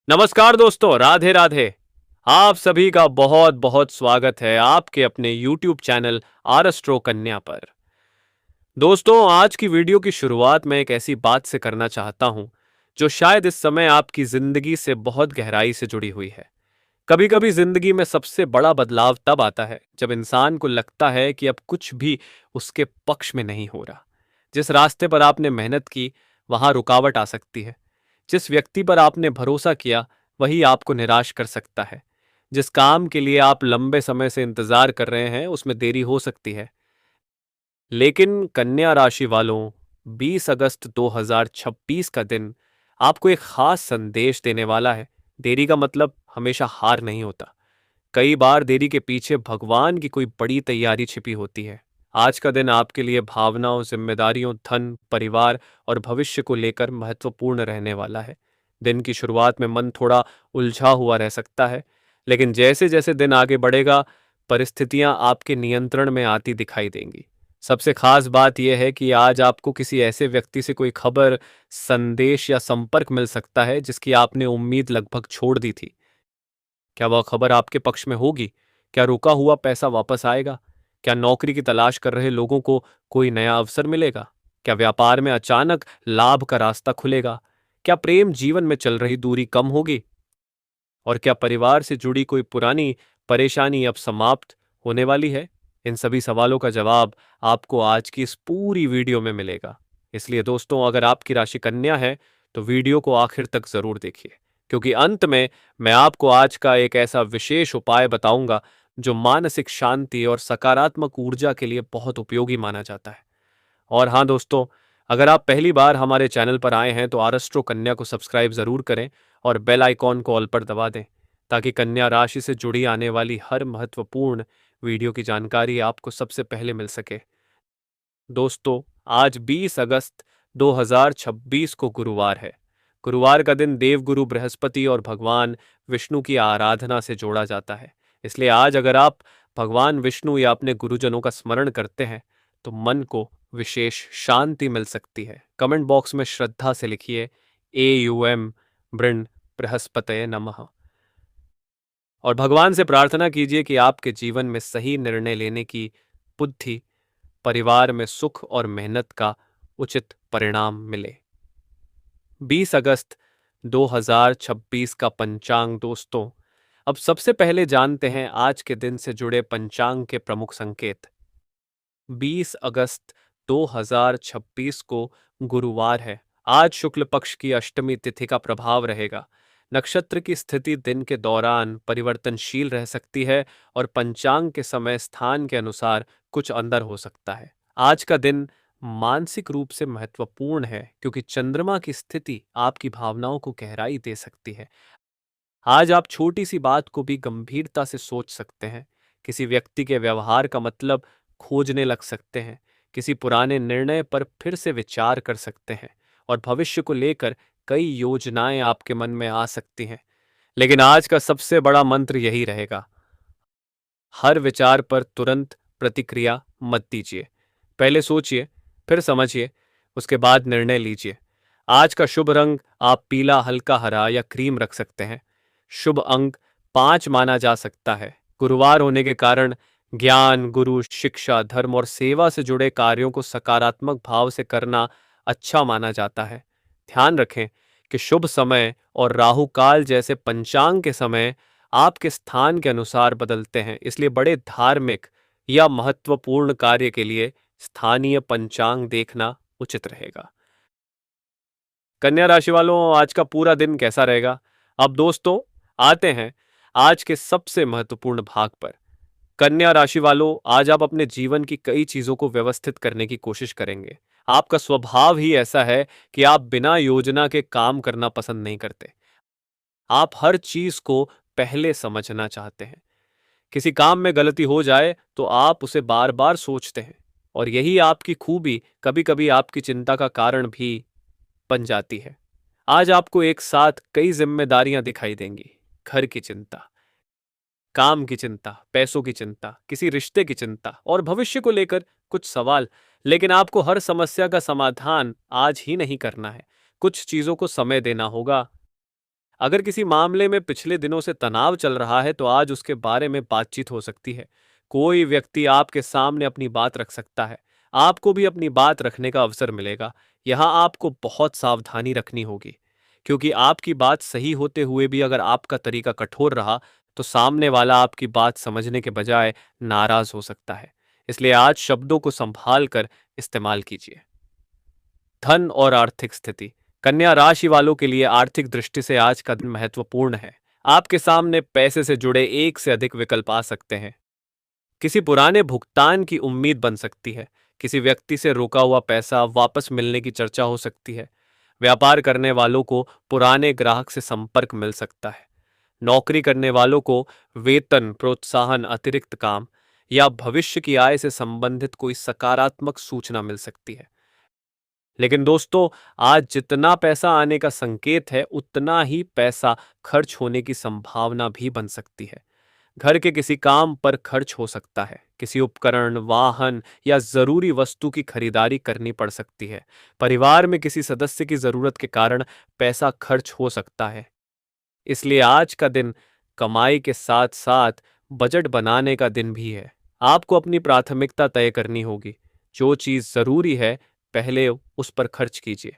नमस्कार दोस्तों, राधे राधे। आप सभी का बहुत बहुत स्वागत है आपके अपने YouTube चैनल आरएस्ट्रो कन्या पर। दोस्तों, आज की वीडियो की शुरुआत मैं एक ऐसी बात से करना चाहता हूं जो शायद इस समय आपकी जिंदगी से बहुत गहराई से जुड़ी हुई है। कभी कभी जिंदगी में सबसे बड़ा बदलाव तब आता है जब इंसान को लगता है कि अब कुछ भी उसके पक्ष में नहीं हो रहा। जिस रास्ते पर आपने मेहनत की, वहां रुकावट आ सकती है। जिस व्यक्ति पर आपने भरोसा किया, वही आपको निराश कर सकता है। जिस काम के लिए आप लंबे समय से इंतजार कर रहे हैं, उसमें देरी हो सकती है। लेकिन कन्या राशि वालों, 20 अगस्त 2026 का दिन आपको एक खास संदेश देने वाला है। देरी का मतलब हमेशा हार नहीं होता। कई बार देरी के पीछे भगवान की कोई बड़ी तैयारी छिपी होती है। आज का दिन आपके लिए भावनाओं, जिम्मेदारियों, धन, परिवार और भविष्य को लेकर महत्वपूर्ण रहने वाला है। दिन की शुरुआत में मन थोड़ा उलझा हुआ रह सकता है, लेकिन जैसे जैसे दिन आगे बढ़ेगा, परिस्थितियां आपके नियंत्रण में आती दिखाई देंगी। सबसे खास बात यह है कि आज आपको किसी ऐसे व्यक्ति से कोई खबर, संदेश या संपर्क मिल सकता है जिसकी आपने उम्मीद लगभग छोड़ दी थी। क्या वह खबर आपके पक्ष में होगी? क्या रुका हुआ पैसा वापस आएगा? क्या नौकरी की तलाश कर रहे लोगों को कोई नया अवसर मिलेगा? क्या व्यापार में अचानक लाभ का रास्ता खुलेगा? क्या प्रेम जीवन में चल रही दूरी कम होगी? और क्या परिवार से जुड़ी कोई पुरानी परेशानी अब समाप्त होने वाली है? इन सभी सवालों का जवाब आपको आज की इस पूरी वीडियो में मिलेगा। इसलिए दोस्तों, अगर आपकी राशि कन्या है तो वीडियो को आखिर तक जरूर देखिए, क्योंकि अंत में मैं आपको आज का एक ऐसा विशेष उपाय बताऊंगा जो मानसिक शांति और सकारात्मक ऊर्जा के लिए बहुत उपयोगी माना जाता है। और हाँ दोस्तों, अगर आप पहली बार हमारे चैनल पर आए हैं तो आरएस्ट्रो कन्या को सब्सक्राइब जरूर करें और बेल आइकॉन को ऑल पर दबा दें, ताकि कन्या राशि से जुड़ी आने वाली हर महत्वपूर्ण वीडियो की जानकारी आपको सबसे पहले मिल सके। दोस्तों, आज 20 अगस्त 2026 को गुरुवार है। गुरुवार का दिन देवगुरु बृहस्पति और भगवान विष्णु की आराधना से जोड़ा जाता है। इसलिए आज अगर आप भगवान विष्णु या अपने गुरुजनों का स्मरण करते हैं तो मन को विशेष शांति मिल सकती है। कमेंट बॉक्स में श्रद्धा से लिखिए AUM बृण बृहस्पतये नमः और भगवान से प्रार्थना कीजिए कि आपके जीवन में सही निर्णय लेने की बुद्धि, परिवार में सुख और मेहनत का उचित परिणाम मिले। 20 अगस्त 2026 का पंचांग दोस्तों, अब सबसे पहले जानते हैं आज के दिन से जुड़े पंचांग के प्रमुख संकेत। 20 अगस्त 2026 को गुरुवार है। आज शुक्ल पक्ष की अष्टमी तिथि का प्रभाव रहेगा। नक्षत्र की स्थिति दिन के दौरान परिवर्तनशील रह सकती है और पंचांग के समय स्थान के अनुसार कुछ अंदर हो सकता है। आज का दिन मानसिक रूप से महत्वपूर्ण है क्योंकि चंद्रमा की स्थिति आपकी भावनाओं को गहराई दे सकती है। आज आप छोटी सी बात को भी गंभीरता से सोच सकते हैं। किसी व्यक्ति के व्यवहार का मतलब खोजने लग सकते हैं। किसी पुराने निर्णय पर फिर से विचार कर सकते हैं और भविष्य को लेकर कई योजनाएं आपके मन में आ सकती हैं। लेकिन आज का सबसे बड़ा मंत्र यही रहेगा, हर विचार पर तुरंत प्रतिक्रिया मत दीजिए। पहले सोचिए, फिर समझिए, उसके बाद निर्णय लीजिए। आज का शुभ रंग आप पीला, हल्का हरा या क्रीम रख सकते हैं। शुभ अंक 5 माना जा सकता है। गुरुवार होने के कारण ज्ञान, गुरु, शिक्षा, धर्म और सेवा से जुड़े कार्यों को सकारात्मक भाव से करना अच्छा माना जाता है। ध्यान रखें कि शुभ समय और राहु काल जैसे पंचांग के समय आपके स्थान के अनुसार बदलते हैं, इसलिए बड़े धार्मिक या महत्वपूर्ण कार्य के लिए स्थानीय पंचांग देखना उचित रहेगा। कन्या राशि वालों, आज का पूरा दिन कैसा रहेगा? अब दोस्तों, आते हैं आज के सबसे महत्वपूर्ण भाग पर। कन्या राशि वालों, आज आप अपने जीवन की कई चीजों को व्यवस्थित करने की कोशिश करेंगे। आपका स्वभाव ही ऐसा है कि आप बिना योजना के काम करना पसंद नहीं करते। आप हर चीज को पहले समझना चाहते हैं। किसी काम में गलती हो जाए तो आप उसे बार बार सोचते हैं, और यही आपकी खूबी कभी कभी आपकी चिंता का कारण भी बन जाती है। आज आपको एक साथ कई जिम्मेदारियां दिखाई देंगी। घर की चिंता, काम की चिंता, पैसों की चिंता, किसी रिश्ते की चिंता और भविष्य को लेकर कुछ सवाल। लेकिन आपको हर समस्या का समाधान आज ही नहीं करना है। कुछ चीजों को समय देना होगा। अगर किसी मामले में पिछले दिनों से तनाव चल रहा है तो आज उसके बारे में बातचीत हो सकती है। कोई व्यक्ति आपके सामने अपनी बात रख सकता है। आपको भी अपनी बात रखने का अवसर मिलेगा। यहाँ आपको बहुत सावधानी रखनी होगी, क्योंकि आपकी बात सही होते हुए भी अगर आपका तरीका कठोर रहा तो सामने वाला आपकी बात समझने के बजाय नाराज हो सकता है। इसलिए आज शब्दों को संभाल कर इस्तेमाल कीजिए। धन और आर्थिक स्थिति। कन्या राशि वालों के लिए आर्थिक दृष्टि से आज का दिन महत्वपूर्ण है। आपके सामने पैसे से जुड़े एक से अधिक विकल्प आ सकते हैं। किसी पुराने भुगतान की उम्मीद बन सकती है। किसी व्यक्ति से रोका हुआ पैसा वापस मिलने की चर्चा हो सकती है। व्यापार करने वालों को पुराने ग्राहक से संपर्क मिल सकता है। नौकरी करने वालों को वेतन, प्रोत्साहन, अतिरिक्त काम या भविष्य की आय से संबंधित कोई सकारात्मक सूचना मिल सकती है। लेकिन दोस्तों, आज जितना पैसा आने का संकेत है उतना ही पैसा खर्च होने की संभावना भी बन सकती है। घर के किसी काम पर खर्च हो सकता है। किसी उपकरण, वाहन या जरूरी वस्तु की खरीदारी करनी पड़ सकती है। परिवार में किसी सदस्य की जरूरत के कारण पैसा खर्च हो सकता है। इसलिए आज का दिन कमाई के साथ साथ बजट बनाने का दिन भी है। आपको अपनी प्राथमिकता तय करनी होगी। जो चीज जरूरी है पहले उस पर खर्च कीजिए।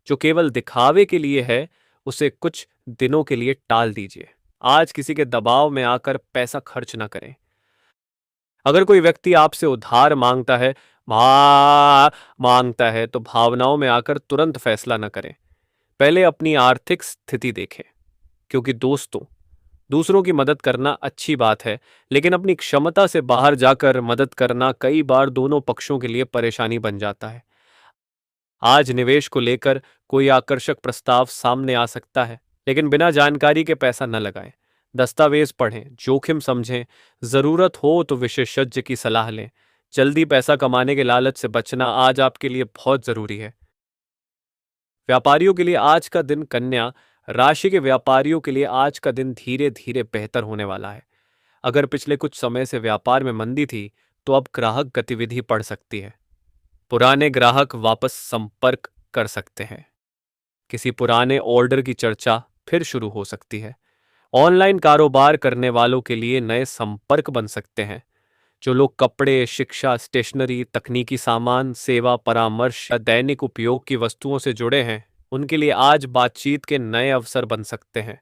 जो केवल दिखावे के लिए है उसे कुछ दिनों के लिए टाल दीजिए। आज किसी के दबाव में आकर पैसा खर्च ना करें। अगर कोई व्यक्ति आपसे उधार मांगता है तो भावनाओं में आकर तुरंत फैसला न करें। पहले अपनी आर्थिक स्थिति देखें, क्योंकि दोस्तों, दूसरों की मदद करना अच्छी बात है, लेकिन अपनी क्षमता से बाहर जाकर मदद करना कई बार दोनों पक्षों के लिए परेशानी बन जाता है। आज निवेश को लेकर कोई आकर्षक प्रस्ताव सामने आ सकता है, लेकिन बिना जानकारी के पैसा न लगाएं। दस्तावेज पढ़ें, जोखिम समझें, जरूरत हो तो विशेषज्ञ की सलाह लें। जल्दी पैसा कमाने के लालच से बचना आज आपके लिए बहुत जरूरी है। व्यापारियों के लिए आज का दिन। कन्या राशि के व्यापारियों के लिए आज का दिन धीरे धीरे बेहतर होने वाला है। अगर पिछले कुछ समय से व्यापार में मंदी थी तो अब ग्राहक गतिविधि बढ़ सकती है। पुराने ग्राहक वापस संपर्क कर सकते हैं। किसी पुराने ऑर्डर की चर्चा फिर शुरू हो सकती है। ऑनलाइन कारोबार करने वालों के लिए नए संपर्क बन सकते हैं। जो लोग कपड़े, शिक्षा, स्टेशनरी, तकनीकी सामान, सेवा, परामर्श या दैनिक उपयोग की वस्तुओं से जुड़े हैं, उनके लिए आज बातचीत के नए अवसर बन सकते हैं।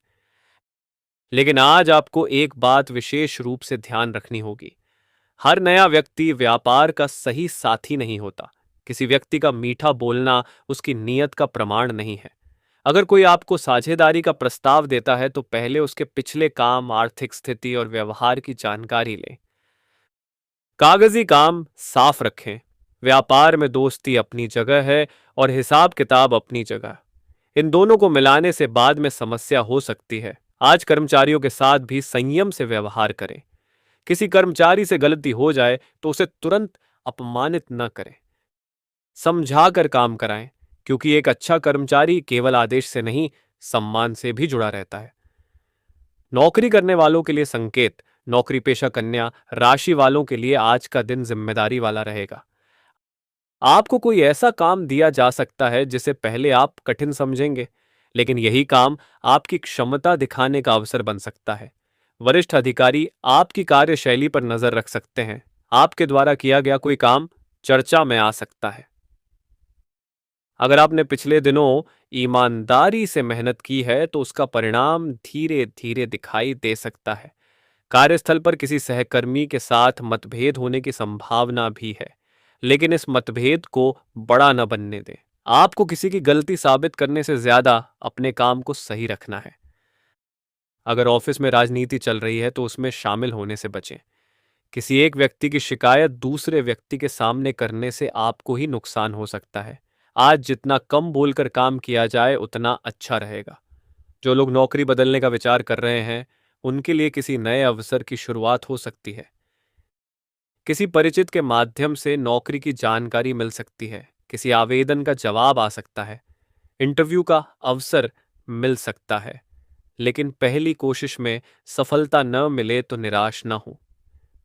लेकिन आज आपको एक बात विशेष रूप से ध्यान रखनी होगी। हर नया व्यक्ति व्यापार का सही साथी नहीं होता। किसी व्यक्ति का मीठा बोलना उसकी नीयत का प्रमाण नहीं है। अगर कोई आपको साझेदारी का प्रस्ताव देता है तो पहले उसके पिछले काम, आर्थिक स्थिति और व्यवहार की जानकारी लें। कागजी काम साफ रखें। व्यापार में दोस्ती अपनी जगह है और हिसाब किताब अपनी जगह। इन दोनों को मिलाने से बाद में समस्या हो सकती है। आज कर्मचारियों के साथ भी संयम से व्यवहार करें। किसी कर्मचारी से गलती हो जाए तो उसे तुरंत अपमानित न करें। समझाकर काम कराएं, क्योंकि एक अच्छा कर्मचारी केवल आदेश से नहीं, सम्मान से भी जुड़ा रहता है। नौकरी करने वालों के लिए संकेत। नौकरी पेशा कन्या राशि वालों के लिए आज का दिन जिम्मेदारी वाला रहेगा। आपको कोई ऐसा काम दिया जा सकता है जिसे पहले आप कठिन समझेंगे, लेकिन यही काम आपकी क्षमता दिखाने का अवसर बन सकता है। वरिष्ठ अधिकारी आपकी कार्यशैली पर नजर रख सकते हैं। आपके द्वारा किया गया कोई काम चर्चा में आ सकता है। अगर आपने पिछले दिनों ईमानदारी से मेहनत की है तो उसका परिणाम धीरे धीरे दिखाई दे सकता है। कार्यस्थल पर किसी सहकर्मी के साथ मतभेद होने की संभावना भी है, लेकिन इस मतभेद को बड़ा न बनने दें। आपको किसी की गलती साबित करने से ज्यादा अपने काम को सही रखना है। अगर ऑफिस में राजनीति चल रही है तो उसमें शामिल होने से बचें। किसी एक व्यक्ति की शिकायत दूसरे व्यक्ति के सामने करने से आपको ही नुकसान हो सकता है। आज जितना कम बोलकर काम किया जाए उतना अच्छा रहेगा। जो लोग नौकरी बदलने का विचार कर रहे हैं उनके लिए किसी नए अवसर की शुरुआत हो सकती है। किसी परिचित के माध्यम से नौकरी की जानकारी मिल सकती है। किसी आवेदन का जवाब आ सकता है। इंटरव्यू का अवसर मिल सकता है, लेकिन पहली कोशिश में सफलता न मिले तो निराश न हो।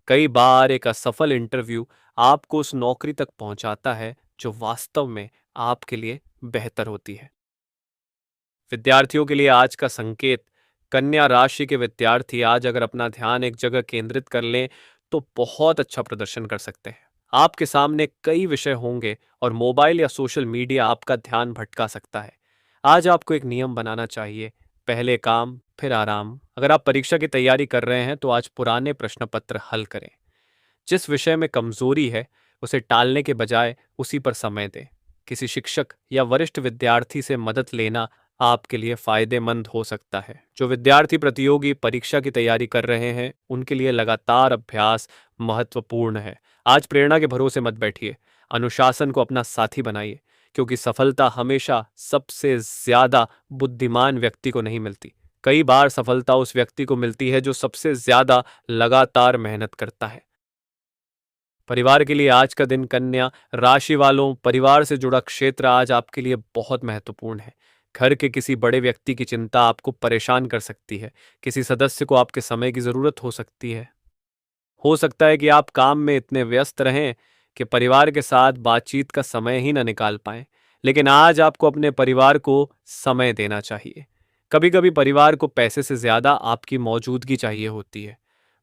कई बार एक असफल इंटरव्यू आपको उस नौकरी तक पहुंचाता है जो वास्तव में आपके लिए बेहतर होती है। विद्यार्थियों के लिए आज का संकेत, कन्या राशि के विद्यार्थी आज अगर अपना ध्यान एक जगह केंद्रित कर लें तो बहुत अच्छा प्रदर्शन कर सकते हैं। आपके सामने कई विषय होंगे और मोबाइल या सोशल मीडिया आपका ध्यान भटका सकता है। आज आपको एक नियम बनाना चाहिए, पहले काम फिर आराम। अगर आप परीक्षा की तैयारी कर रहे हैं तो आज पुराने प्रश्न पत्र हल करें। जिस विषय में कमजोरी है उसे टालने के बजाय उसी पर समय दें। किसी शिक्षक या वरिष्ठ विद्यार्थी से मदद लेना आपके लिए फायदेमंद हो सकता है। जो विद्यार्थी प्रतियोगी परीक्षा की तैयारी कर रहे हैं उनके लिए लगातार अभ्यास महत्वपूर्ण है। आज प्रेरणा के भरोसे मत बैठिए, अनुशासन को अपना साथी बनाइए, क्योंकि सफलता हमेशा सबसे ज्यादा बुद्धिमान व्यक्ति को नहीं मिलती। कई बार सफलता उस व्यक्ति को मिलती है जो सबसे ज्यादा लगातार मेहनत करता है। परिवार के लिए आज का दिन, कन्या राशि वालों, परिवार से जुड़ा क्षेत्र आज आपके लिए बहुत महत्वपूर्ण है। घर के किसी बड़े व्यक्ति की चिंता आपको परेशान कर सकती है। किसी सदस्य को आपके समय की जरूरत हो सकती है। हो सकता है कि आप काम में इतने व्यस्त रहें कि परिवार के साथ बातचीत का समय ही न निकाल पाएं। लेकिन आज आपको अपने परिवार को समय देना चाहिए। कभी कभी परिवार को पैसे से ज्यादा आपकी मौजूदगी चाहिए होती है।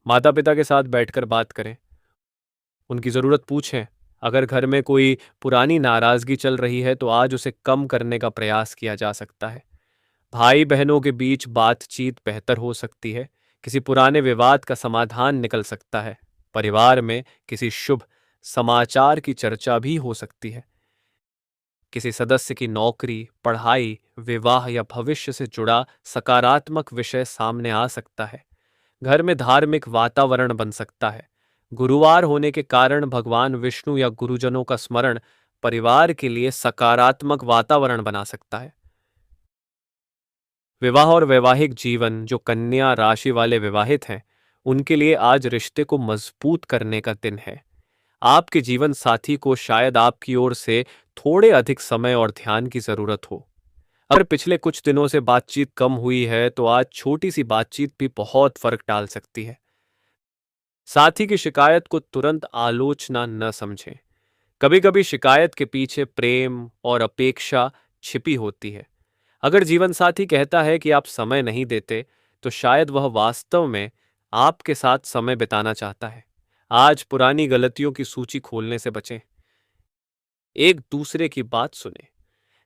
माता पिता के साथ बैठकर बात करें, उनकी ज़रूरत पूछें। अगर घर में कोई पुरानी नाराज़गी चल रही है तो आज उसे कम करने का प्रयास किया जा सकता है। भाई बहनों के बीच बातचीत बेहतर हो सकती है। किसी पुराने विवाद का समाधान निकल सकता है। परिवार में किसी शुभ समाचार की चर्चा भी हो सकती है। किसी सदस्य की नौकरी, पढ़ाई, विवाह या भविष्य से जुड़ा सकारात्मक विषय सामने आ सकता है। घर में धार्मिक वातावरण बन सकता है। गुरुवार होने के कारण भगवान विष्णु या गुरुजनों का स्मरण परिवार के लिए सकारात्मक वातावरण बना सकता है। विवाह और वैवाहिक जीवन, जो कन्या राशि वाले विवाहित हैं, उनके लिए आज रिश्ते को मजबूत करने का दिन है। आपके जीवन साथी को शायद आपकी ओर से थोड़े अधिक समय और ध्यान की जरूरत हो। अगर पिछले कुछ दिनों से बातचीत कम हुई है तो आज छोटी सी बातचीत भी बहुत फर्क डाल सकती है। साथी की शिकायत को तुरंत आलोचना न समझें। कभी कभी शिकायत के पीछे प्रेम और अपेक्षा छिपी होती है। अगर जीवन साथी कहता है कि आप समय नहीं देते तो शायद वह वास्तव में आपके साथ समय बिताना चाहता है। आज पुरानी गलतियों की सूची खोलने से बचें। एक दूसरे की बात सुने,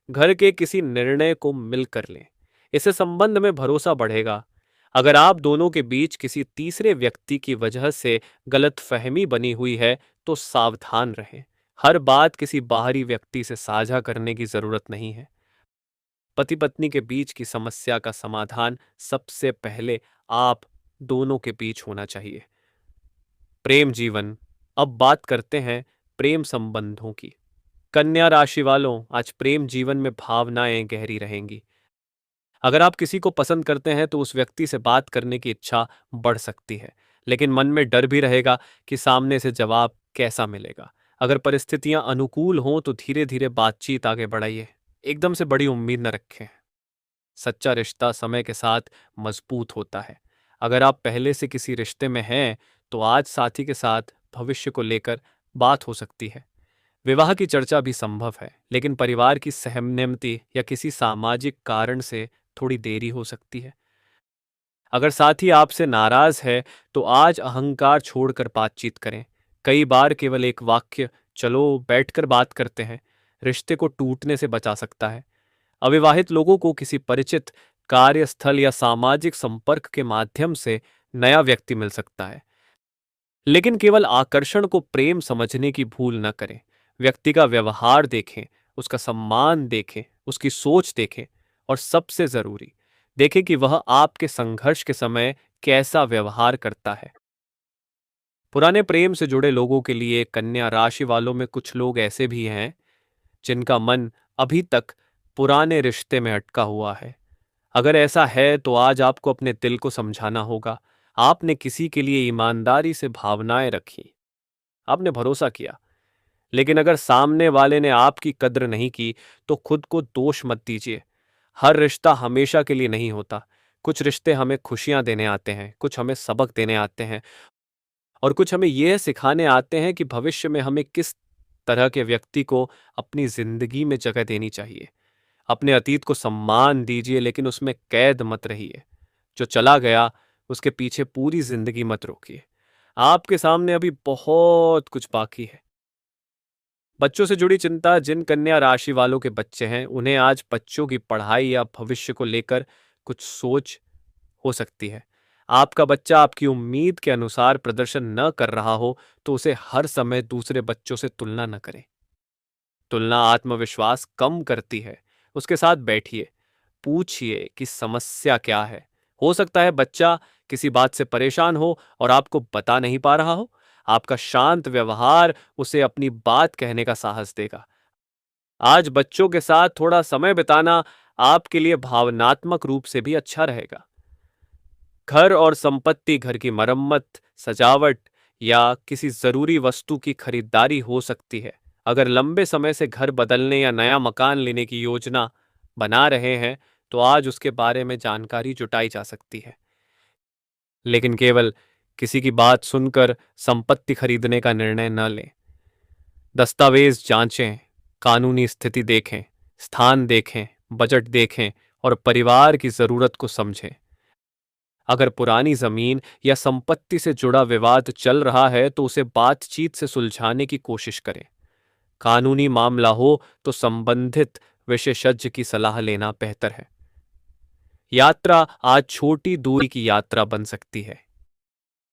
घर के किसी निर्णय को मिलकर लें। इससे संबंध में भरोसा बढ़ेगा। अगर आप दोनों के बीच किसी तीसरे व्यक्ति की वजह से गलतफहमी बनी हुई है तो सावधान रहें। हर बात किसी बाहरी व्यक्ति से साझा करने की जरूरत नहीं है। पति पत्नी के बीच की समस्या का समाधान सबसे पहले आप दोनों के बीच होना चाहिए। प्रेम जीवन, अब बात करते हैं प्रेम संबंधों की। कन्या राशि वालों, आज प्रेम जीवन में भावनाएं गहरी रहेंगी। अगर आप किसी को पसंद करते हैं तो उस व्यक्ति से बात करने की इच्छा बढ़ सकती है, लेकिन मन में डर भी रहेगा कि सामने से जवाब कैसा मिलेगा। अगर परिस्थितियां अनुकूल हों तो धीरे धीरे बातचीत आगे बढ़ाइए। एकदम से बड़ी उम्मीद न रखें। सच्चा रिश्ता समय के साथ मजबूत होता है। अगर आप पहले से किसी रिश्ते में हैं तो आज साथी के साथ भविष्य को लेकर बात हो सकती है। विवाह की चर्चा भी संभव है, लेकिन परिवार की सहमति या किसी सामाजिक कारण से थोड़ी देरी हो सकती है। अगर साथी आपसे नाराज है तो आज अहंकार छोड़कर बातचीत करें। कई बार केवल एक वाक्य, चलो बैठकर बात करते हैं, रिश्ते को टूटने से बचा सकता है। अविवाहित लोगों को किसी परिचित, कार्यस्थल या सामाजिक संपर्क के माध्यम से नया व्यक्ति मिल सकता है, लेकिन केवल आकर्षण को प्रेम समझने की भूल न करें। व्यक्ति का व्यवहार देखें, उसका सम्मान देखें, उसकी सोच देखें और सबसे जरूरी देखें कि वह आपके संघर्ष के समय कैसा व्यवहार करता है। पुराने प्रेम से जुड़े लोगों के लिए कन्या राशि वालों में कुछ लोग ऐसे भी हैं जिनका मन अभी तक पुराने रिश्ते में अटका हुआ है। अगर ऐसा है तो आज आपको अपने दिल को समझाना होगा। आपने किसी के लिए ईमानदारी से भावनाएं रखी, आपने भरोसा किया, लेकिन अगर सामने वाले ने आपकी कद्र नहीं की तो खुद को दोष मत दीजिए। हर रिश्ता हमेशा के लिए नहीं होता। कुछ रिश्ते हमें खुशियां देने आते हैं, कुछ हमें सबक देने आते हैं और कुछ हमें यह सिखाने आते हैं कि भविष्य में हमें किस तरह के व्यक्ति को अपनी जिंदगी में जगह देनी चाहिए। अपने अतीत को सम्मान दीजिए, लेकिन उसमें कैद मत रहिए। जो चला गया उसके पीछे पूरी जिंदगी मत रोकिए। आपके सामने अभी बहुत कुछ बाकी है। बच्चों से जुड़ी चिंता, जिन कन्या राशि वालों के बच्चे हैं उन्हें आज बच्चों की पढ़ाई या भविष्य को लेकर कुछ सोच हो सकती है। आपका बच्चा आपकी उम्मीद के अनुसार प्रदर्शन न कर रहा हो तो उसे हर समय दूसरे बच्चों से तुलना न करें। तुलना आत्मविश्वास कम करती है। उसके साथ बैठिए, पूछिए कि समस्या क्या है। हो सकता है बच्चा किसी बात से परेशान हो और आपको बता नहीं पा रहा हो। आपका शांत व्यवहार उसे अपनी बात कहने का साहस देगा। आज बच्चों के साथ थोड़ा समय बिताना आपके लिए भावनात्मक रूप से भी अच्छा रहेगा। घर और संपत्ति, घर की मरम्मत, सजावट या किसी जरूरी वस्तु की खरीदारी हो सकती है। अगर लंबे समय से घर बदलने या नया मकान लेने की योजना बना रहे हैं तो आज उसके बारे में जानकारी जुटाई जा सकती है। लेकिन केवल किसी की बात सुनकर संपत्ति खरीदने का निर्णय न लें। दस्तावेज जांचें, कानूनी स्थिति देखें, स्थान देखें, बजट देखें और परिवार की जरूरत को समझें। अगर पुरानी जमीन या संपत्ति से जुड़ा विवाद चल रहा है तो उसे बातचीत से सुलझाने की कोशिश करें। कानूनी मामला हो तो संबंधित विशेषज्ञ की सलाह लेना बेहतर है। यात्रा, आज छोटी दूरी की यात्रा बन सकती है।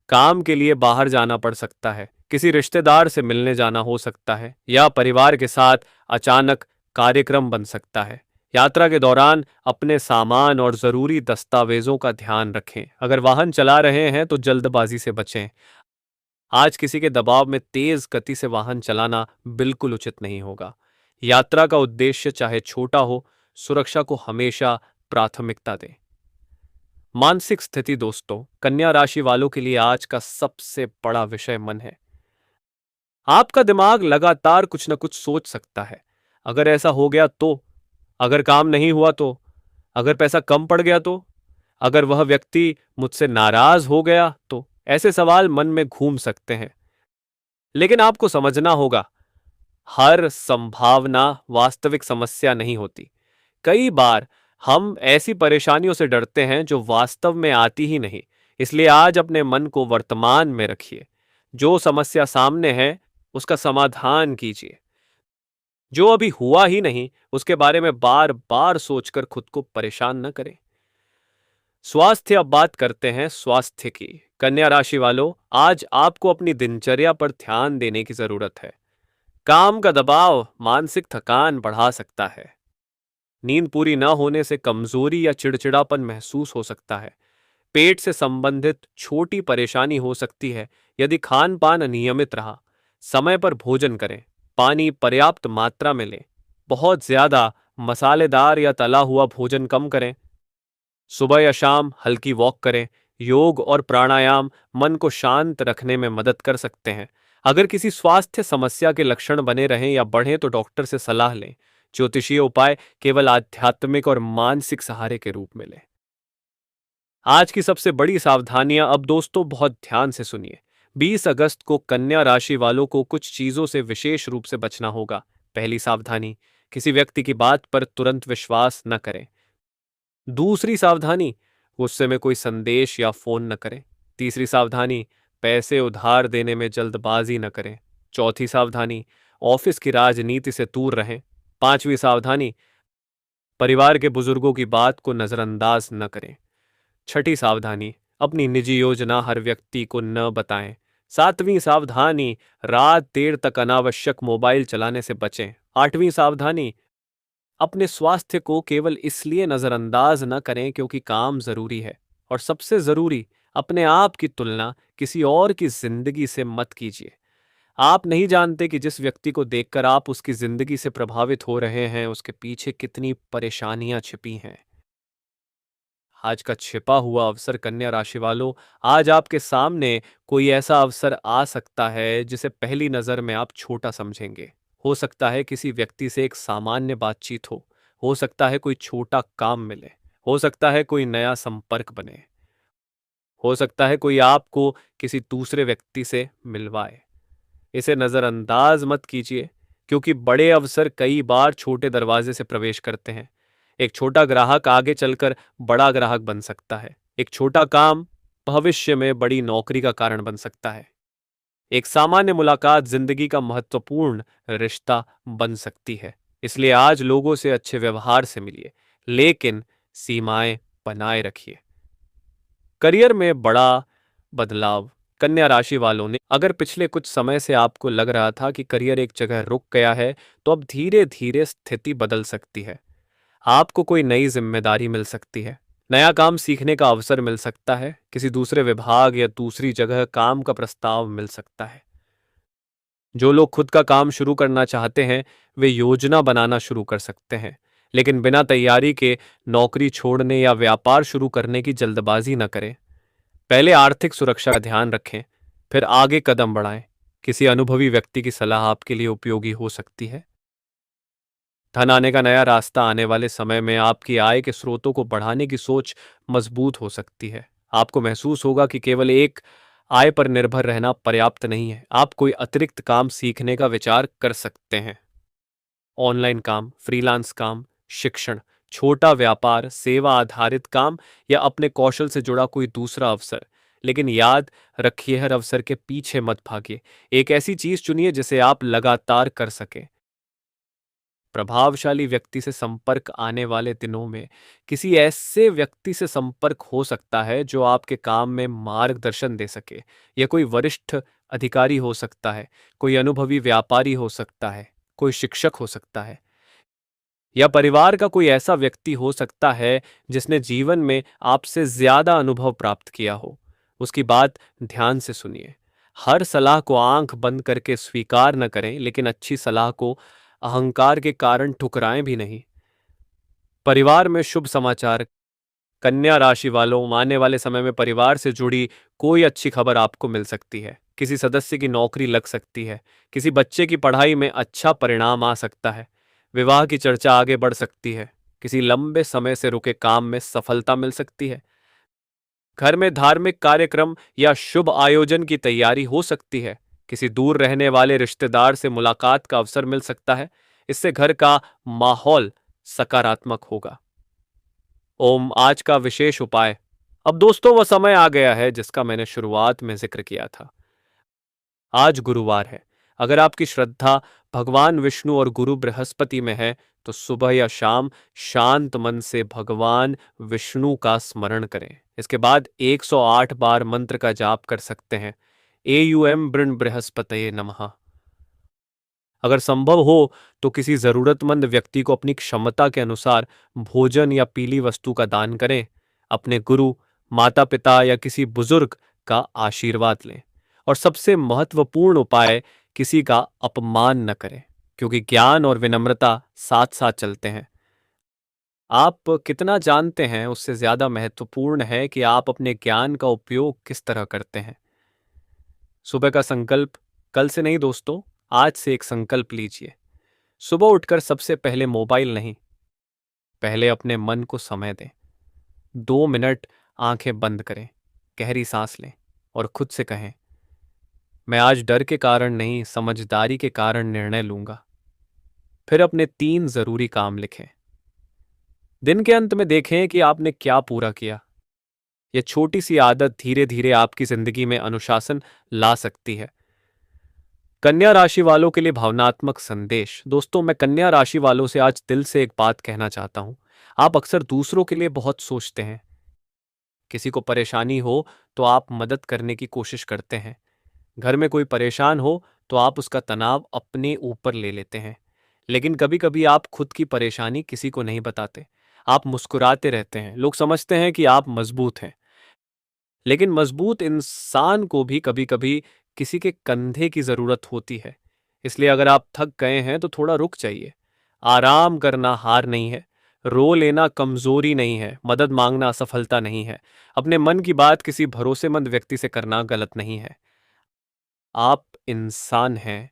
काम के लिए बाहर जाना पड़ सकता है, किसी रिश्तेदार से मिलने जाना हो सकता है या परिवार के साथ अचानक कार्यक्रम बन सकता है। यात्रा के दौरान अपने सामान और जरूरी दस्तावेजों का ध्यान रखें। अगर वाहन चला रहे हैं तो जल्दबाजी से बचें। आज किसी के दबाव में तेज गति से वाहन चलाना बिल्कुल उचित नहीं होगा। यात्रा का उद्देश्य चाहे छोटा हो, सुरक्षा को हमेशा प्राथमिकता दें। मानसिक स्थिति, दोस्तों, कन्या राशि वालों के लिए आज का सबसे बड़ा विषय मन है। आपका दिमाग लगातार कुछ न कुछ सोच सकता है। अगर ऐसा हो गया तो, अगर काम नहीं हुआ तो, अगर पैसा कम पड़ गया तो, अगर वह व्यक्ति मुझसे नाराज हो गया तो, ऐसे सवाल मन में घूम सकते हैं। लेकिन आपको समझना होगा, हर संभावना वास्तविक समस्या नहीं होती। कई बार हम ऐसी परेशानियों से डरते हैं जो वास्तव में आती ही नहीं। इसलिए आज अपने मन को वर्तमान में रखिए। जो समस्या सामने है उसका समाधान कीजिए। जो अभी हुआ ही नहीं उसके बारे में बार बार सोचकर खुद को परेशान न करें। स्वास्थ्य, अब बात करते हैं स्वास्थ्य की। कन्या राशि वालों, आज आपको अपनी दिनचर्या पर ध्यान देने की जरूरत है। काम का दबाव मानसिक थकान बढ़ा सकता है। नींद पूरी न होने से कमजोरी या चिड़चिड़ापन महसूस हो सकता है। पेट से संबंधित छोटी परेशानी हो सकती है। यदि खान पान अनियमित रहा, समय पर भोजन करें, पानी पर्याप्त मात्रा में लें, बहुत ज्यादा मसालेदार या तला हुआ भोजन कम करें, सुबह या शाम हल्की वॉक करें। योग और प्राणायाम मन को शांत रखने में मदद कर सकते हैं। अगर किसी स्वास्थ्य समस्या के लक्षण बने रहें या बढ़ें तो डॉक्टर से सलाह लें। ज्योतिषीय उपाय केवल आध्यात्मिक और मानसिक सहारे के रूप में लें। आज की सबसे बड़ी सावधानियां, अब दोस्तों बहुत ध्यान से सुनिए। 20 अगस्त को कन्या राशि वालों को कुछ चीजों से विशेष रूप से बचना होगा। पहली सावधानी, किसी व्यक्ति की बात पर तुरंत विश्वास न करें। दूसरी सावधानी, गुस्से में कोई संदेश या फोन न करें। तीसरी सावधानी, पैसे उधार देने में जल्दबाजी न करें। चौथी सावधानी, ऑफिस की राजनीति से दूर रहें। पांचवी सावधानी, परिवार के बुजुर्गों की बात को नजरअंदाज न करें। छठी सावधानी, अपनी निजी योजना हर व्यक्ति को न बताएं। सातवीं सावधानी, रात देर तक अनावश्यक मोबाइल चलाने से बचें। आठवीं सावधानी, अपने स्वास्थ्य को केवल इसलिए नजरअंदाज न करें क्योंकि काम जरूरी है। और सबसे जरूरी, अपने आप की तुलना किसी और की जिंदगी से मत कीजिए। आप नहीं जानते कि जिस व्यक्ति को देखकर आप उसकी जिंदगी से प्रभावित हो रहे हैं उसके पीछे कितनी परेशानियां छिपी हैं। आज का छिपा हुआ अवसर, कन्या राशि वालों, आज आपके सामने कोई ऐसा अवसर आ सकता है जिसे पहली नजर में आप छोटा समझेंगे। हो सकता है किसी व्यक्ति से एक सामान्य बातचीत हो सकता है कोई छोटा काम मिले, हो सकता है कोई नया संपर्क बने, हो सकता है कोई आपको किसी दूसरे व्यक्ति से मिलवाए। इसे नजरअंदाज मत कीजिए क्योंकि बड़े अवसर कई बार छोटे दरवाजे से प्रवेश करते हैं। एक छोटा ग्राहक आगे चलकर बड़ा ग्राहक बन सकता है। एक छोटा काम भविष्य में बड़ी नौकरी का कारण बन सकता है। एक सामान्य मुलाकात जिंदगी का महत्वपूर्ण रिश्ता बन सकती है। इसलिए आज लोगों से अच्छे व्यवहार से मिलिए, लेकिन सीमाएं बनाए रखिए। करियर में बड़ा बदलाव। कन्या राशि वालों ने अगर पिछले कुछ समय से आपको लग रहा था कि करियर एक जगह रुक गया है, तो अब धीरे धीरे स्थिति बदल सकती है। आपको कोई नई जिम्मेदारी मिल सकती है, नया काम सीखने का अवसर मिल सकता है, किसी दूसरे विभाग या दूसरी जगह काम का प्रस्ताव मिल सकता है। जो लोग खुद का काम शुरू करना चाहते हैं, वे योजना बनाना शुरू कर सकते हैं, लेकिन बिना तैयारी के नौकरी छोड़ने या व्यापार शुरू करने की जल्दबाजी न करें। पहले आर्थिक सुरक्षा का ध्यान रखें, फिर आगे कदम बढ़ाएं। किसी अनुभवी व्यक्ति की सलाह आपके लिए उपयोगी हो सकती है। धन आने का नया रास्ता आने वाले समय में आपकी आय के स्रोतों को बढ़ाने की सोच मजबूत हो सकती है। आपको महसूस होगा कि केवल एक आय पर निर्भर रहना पर्याप्त नहीं है। आप कोई अतिरिक्त काम सीखने का विचार कर सकते हैं। ऑनलाइन काम, फ्रीलांस काम, शिक्षण, छोटा व्यापार, सेवा आधारित काम या अपने कौशल से जुड़ा कोई दूसरा अवसर। लेकिन याद रखिए, हर अवसर के पीछे मत भागिए। एक ऐसी चीज चुनिए जिसे आप लगातार कर सकें। प्रभावशाली व्यक्ति से संपर्क आने वाले दिनों में किसी ऐसे व्यक्ति से संपर्क हो सकता है जो आपके काम में मार्गदर्शन दे सके। यह कोई वरिष्ठ अधिकारी हो सकता है, कोई अनुभवी व्यापारी हो सकता है, कोई शिक्षक हो सकता है, या परिवार का कोई ऐसा व्यक्ति हो सकता है जिसने जीवन में आपसे ज्यादा अनुभव प्राप्त किया हो। उसकी बात ध्यान से सुनिए। हर सलाह को आंख बंद करके स्वीकार न करें, लेकिन अच्छी सलाह को अहंकार के कारण ठुकराएं भी नहीं। परिवार में शुभ समाचार। कन्या राशि वालों, आने वाले समय में परिवार से जुड़ी कोई अच्छी खबर आपको मिल सकती है। किसी सदस्य की नौकरी लग सकती है, किसी बच्चे की पढ़ाई में अच्छा परिणाम आ सकता है, विवाह की चर्चा आगे बढ़ सकती है, किसी लंबे समय से रुके काम में सफलता मिल सकती है, घर में धार्मिक कार्यक्रम या शुभ आयोजन की तैयारी हो सकती है, किसी दूर रहने वाले रिश्तेदार से मुलाकात का अवसर मिल सकता है। इससे घर का माहौल सकारात्मक होगा। ओम आज का विशेष उपाय। अब दोस्तों, वह समय आ गया है जिसका मैंने शुरुआत में जिक्र किया था। आज गुरुवार है। अगर आपकी श्रद्धा भगवान विष्णु और गुरु बृहस्पति में है, तो सुबह या शाम शांत मन से भगवान विष्णु का स्मरण करें। इसके बाद 108 बार मंत्र का जाप कर सकते हैं। एयूएम बृण बृहस्पतये नमः। अगर संभव हो तो किसी जरूरतमंद व्यक्ति को अपनी क्षमता के अनुसार भोजन या पीली वस्तु का दान करें। अपने गुरु, माता पिता या किसी बुजुर्ग का आशीर्वाद लें। और सबसे महत्वपूर्ण उपाय, किसी का अपमान न करें, क्योंकि ज्ञान और विनम्रता साथ साथ चलते हैं। आप कितना जानते हैं उससे ज्यादा महत्वपूर्ण है कि आप अपने ज्ञान का उपयोग किस तरह करते हैं। सुबह का संकल्प। कल से नहीं दोस्तों, आज से एक संकल्प लीजिए। सुबह उठकर सबसे पहले मोबाइल नहीं, पहले अपने मन को समय दें। 2 मिनट आंखें बंद करें, गहरी सांस लें और खुद से कहें, मैं आज डर के कारण नहीं, समझदारी के कारण निर्णय लूंगा। फिर अपने 3 जरूरी काम लिखें। दिन के अंत में देखें कि आपने क्या पूरा किया। यह छोटी सी आदत धीरे धीरे आपकी जिंदगी में अनुशासन ला सकती है। कन्या राशि वालों के लिए भावनात्मक संदेश। दोस्तों, मैं कन्या राशि वालों से आज दिल से एक बात कहना चाहता हूं। आप अक्सर दूसरों के लिए बहुत सोचते हैं। किसी को परेशानी हो तो आप मदद करने की कोशिश करते हैं। घर में कोई परेशान हो तो आप उसका तनाव अपने ऊपर ले लेते हैं। लेकिन कभी कभी आप खुद की परेशानी किसी को नहीं बताते। आप मुस्कुराते रहते हैं। लोग समझते हैं कि आप मजबूत हैं। लेकिन मजबूत इंसान को भी कभी कभी किसी के कंधे की जरूरत होती है। इसलिए अगर आप थक गए हैं तो थोड़ा रुक जाइए। आराम करना हार नहीं है, रो लेना कमजोरी नहीं है, मदद मांगना असफलता नहीं है, अपने मन की बात किसी भरोसेमंद व्यक्ति से करना गलत नहीं है। आप इंसान हैं,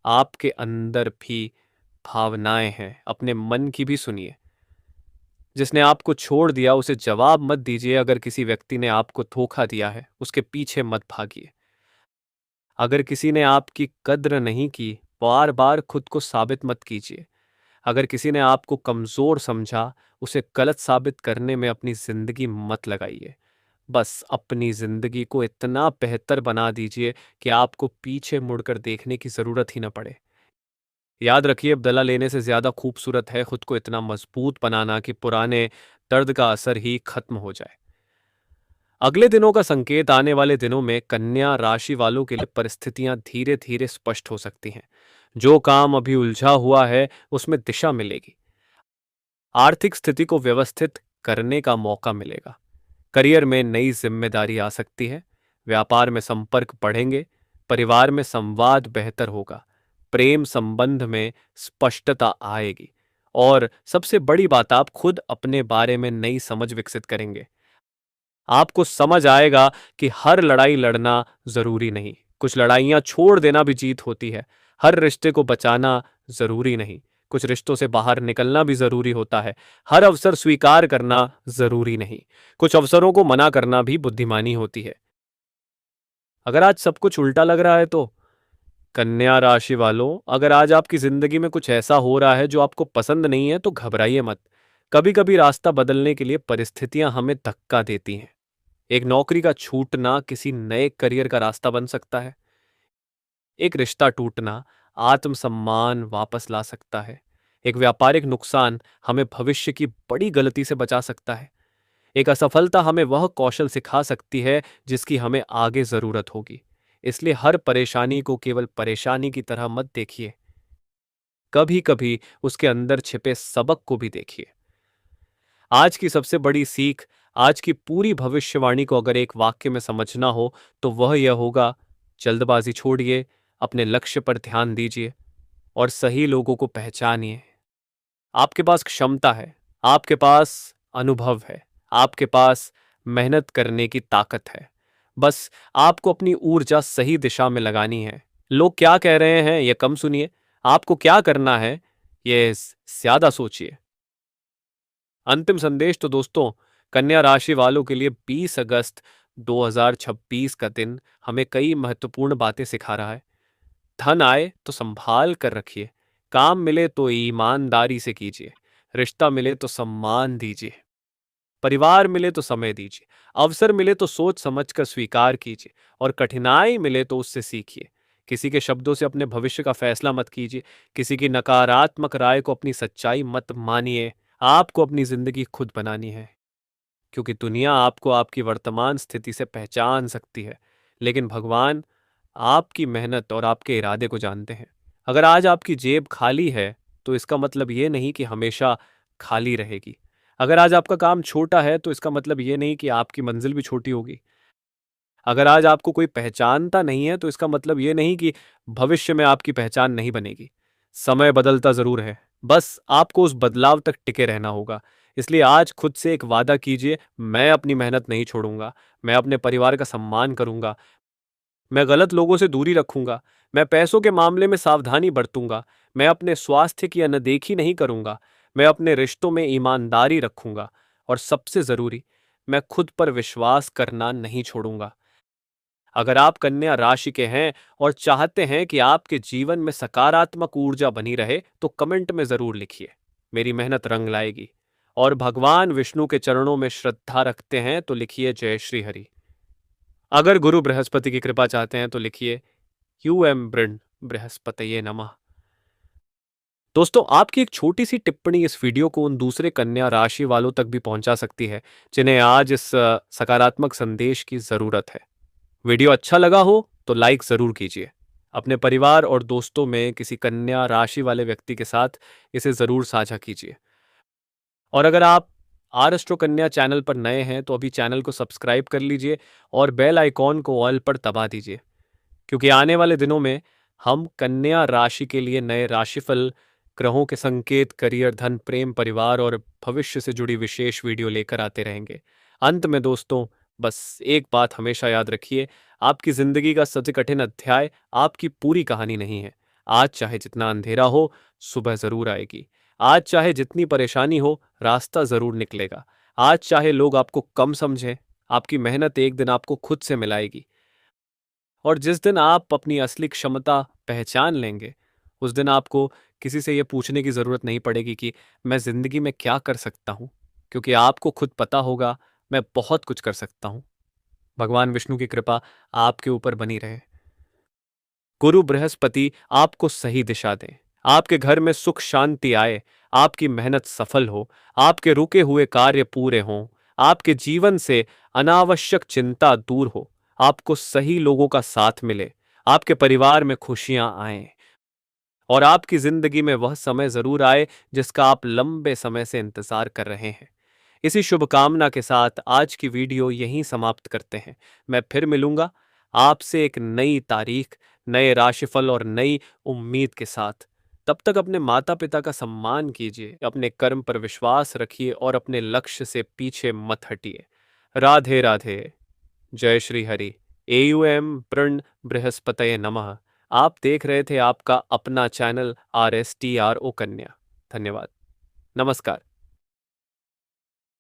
आपके अंदर भी भावनाएं हैं। अपने मन की भी सुनिए। जिसने आपको छोड़ दिया उसे जवाब मत दीजिए। अगर किसी व्यक्ति ने आपको धोखा दिया है, उसके पीछे मत भागिए। अगर किसी ने आपकी कद्र नहीं की, बार बार खुद को साबित मत कीजिए। अगर किसी ने आपको कमज़ोर समझा, उसे गलत साबित करने में अपनी ज़िंदगी मत लगाइए। बस अपनी ज़िंदगी को इतना बेहतर बना दीजिए कि आपको पीछे मुड़कर देखने की ज़रूरत ही न पड़े। याद रखिए, बदला लेने से ज़्यादा खूबसूरत है खुद को इतना मजबूत बनाना कि पुराने दर्द का असर ही खत्म हो जाए। अगले दिनों का संकेत आने वाले दिनों में कन्या राशि वालों के लिए परिस्थितियां धीरे धीरे स्पष्ट हो सकती हैं। जो काम अभी उलझा हुआ है उसमें दिशा मिलेगी। आर्थिक स्थिति को व्यवस्थित करने का मौका मिलेगा। करियर में नई जिम्मेदारी आ सकती है। व्यापार में संपर्क बढ़ेंगे। परिवार में संवाद बेहतर होगा। प्रेम संबंध में स्पष्टता आएगी। और सबसे बड़ी बात, आप खुद अपने बारे में नई समझ विकसित करेंगे। आपको समझ आएगा कि हर लड़ाई लड़ना जरूरी नहीं, कुछ लड़ाइयां छोड़ देना भी जीत होती है। हर रिश्ते को बचाना जरूरी नहीं, कुछ रिश्तों से बाहर निकलना भी जरूरी होता है। हर अवसर स्वीकार करना जरूरी नहीं, कुछ अवसरों को मना करना भी बुद्धिमानी होती है। अगर आज सब कुछ उल्टा लग रहा है तो कन्या राशि वालों, अगर आज आपकी जिंदगी में कुछ ऐसा हो रहा है जो आपको पसंद नहीं है तो घबराइए मत। कभी कभी रास्ता बदलने के लिए परिस्थितियां हमें धक्का देती हैं। एक नौकरी का छूटना किसी नए करियर का रास्ता बन सकता है। एक रिश्ता टूटना आत्मसम्मान वापस ला सकता है। एक व्यापारिक नुकसान हमें भविष्य की बड़ी गलती से बचा सकता है। एक असफलता हमें वह कौशल सिखा सकती है जिसकी हमें आगे जरूरत होगी। इसलिए हर परेशानी को केवल परेशानी की तरह मत देखिए, कभी कभी उसके अंदर छिपे सबक को भी देखिए। आज की सबसे बड़ी सीख, आज की पूरी भविष्यवाणी को अगर एक वाक्य में समझना हो तो वह यह होगा: जल्दबाजी छोड़िए, अपने लक्ष्य पर ध्यान दीजिए और सही लोगों को पहचानिए। आपके पास क्षमता है, आपके पास अनुभव है, आपके पास मेहनत करने की ताकत है। बस आपको अपनी ऊर्जा सही दिशा में लगानी है। लोग क्या कह रहे हैं ये कम सुनिए, आपको क्या करना है ये ज्यादा सोचिए। अंतिम संदेश तो दोस्तों, कन्या राशि वालों के लिए 20 अगस्त 2026 का दिन हमें कई महत्वपूर्ण बातें सिखा रहा है। धन आए तो संभाल कर रखिए, काम मिले तो ईमानदारी से कीजिए, रिश्ता मिले तो सम्मान दीजिए, परिवार मिले तो समय दीजिए, अवसर मिले तो सोच समझकर स्वीकार कीजिए और कठिनाई मिले तो उससे सीखिए। किसी के शब्दों से अपने भविष्य का फैसला मत कीजिए, किसी की नकारात्मक राय को अपनी सच्चाई मत मानिए। आपको अपनी जिंदगी खुद बनानी है, क्योंकि दुनिया आपको आपकी वर्तमान स्थिति से पहचान सकती है, लेकिन भगवान आपकी मेहनत और आपके इरादे को जानते हैं। अगर आज आपकी जेब खाली है तो इसका मतलब ये नहीं कि हमेशा खाली रहेगी। अगर आज आपका काम छोटा है तो इसका मतलब ये नहीं कि आपकी मंजिल भी छोटी होगी। अगर आज आपको कोई पहचानता नहीं है तो इसका मतलब ये नहीं कि भविष्य में आपकी पहचान नहीं बनेगी। समय बदलता जरूर है, बस आपको उस बदलाव तक टिके रहना होगा। इसलिए आज खुद से एक वादा कीजिए: मैं अपनी मेहनत नहीं छोड़ूंगा, मैं अपने परिवार का सम्मान करूंगा, मैं गलत लोगों से दूरी रखूंगा, मैं पैसों के मामले में सावधानी बरतूंगा, मैं अपने स्वास्थ्य की अनदेखी नहीं करूंगा, मैं अपने रिश्तों में ईमानदारी रखूंगा और सबसे जरूरी, मैं खुद पर विश्वास करना नहीं छोड़ूंगा। अगर आप कन्या राशि के हैं और चाहते हैं कि आपके जीवन में सकारात्मक ऊर्जा बनी रहे तो कमेंट में जरूर लिखिए, मेरी मेहनत रंग लाएगी। और भगवान विष्णु के चरणों में श्रद्धा रखते हैं तो लिखिए जय श्री हरि। अगर गुरु बृहस्पति की कृपा चाहते हैं तो लिखिए यूएम बृण बृहस्पतये नमः। दोस्तों, आपकी एक छोटी सी टिप्पणी इस वीडियो को उन दूसरे कन्या राशि वालों तक भी पहुंचा सकती है जिन्हें आज इस सकारात्मक संदेश की जरूरत है। वीडियो अच्छा लगा हो तो लाइक जरूर कीजिए। अपने परिवार और दोस्तों में किसी कन्या राशि वाले व्यक्ति के साथ इसे जरूर साझा कीजिए। और अगर आप आर एस्ट्रो कन्या चैनल पर नए हैं तो अभी चैनल को सब्सक्राइब कर लीजिए और बेल आइकॉन को ऑल पर दबा दीजिए, क्योंकि आने वाले दिनों में हम कन्या राशि के लिए नए राशिफल, ग्रहों के संकेत, करियर, धन, प्रेम, परिवार और भविष्य से जुड़ी विशेष वीडियो लेकर आते रहेंगे। अंत में दोस्तों, बस एक बात हमेशा याद रखिए: आपकी जिंदगी का सबसे कठिन अध्याय आपकी पूरी कहानी नहीं है। आज चाहे जितना अंधेरा हो, सुबह जरूर आएगी। आज चाहे जितनी परेशानी हो, रास्ता जरूर निकलेगा। आज चाहे लोग आपको कम समझें, आपकी मेहनत एक दिन आपको खुद से मिलाएगी। और जिस दिन आप अपनी असली क्षमता पहचान लेंगे, उस दिन आपको किसी से ये पूछने की ज़रूरत नहीं पड़ेगी कि मैं ज़िंदगी में क्या कर सकता हूँ, क्योंकि आपको खुद पता होगा मैं बहुत कुछ कर सकता हूँ। भगवान विष्णु की कृपा आपके ऊपर बनी रहे। गुरु बृहस्पति आपको सही दिशा दें, आपके घर में सुख शांति आए, आपकी मेहनत सफल हो, आपके रुके हुए कार्य पूरे हों, आपके जीवन से अनावश्यक चिंता दूर हो, आपको सही लोगों का साथ मिले, आपके परिवार में खुशियां आएं और आपकी जिंदगी में वह समय जरूर आए जिसका आप लंबे समय से इंतजार कर रहे हैं। इसी शुभकामना के साथ आज की वीडियो यहीं समाप्त करते हैं। मैं फिर मिलूंगा आपसे एक नई तारीख, नए राशिफल और नई उम्मीद के साथ। तब तक अपने माता पिता का सम्मान कीजिए, अपने कर्म पर विश्वास रखिए और अपने लक्ष्य से पीछे मत हटिए। राधे राधे। जय श्री हरि। एयूएम प्रण बृहस्पतये नमः। आप देख रहे थे आपका अपना चैनल RSTRO कन्या। धन्यवाद। नमस्कार।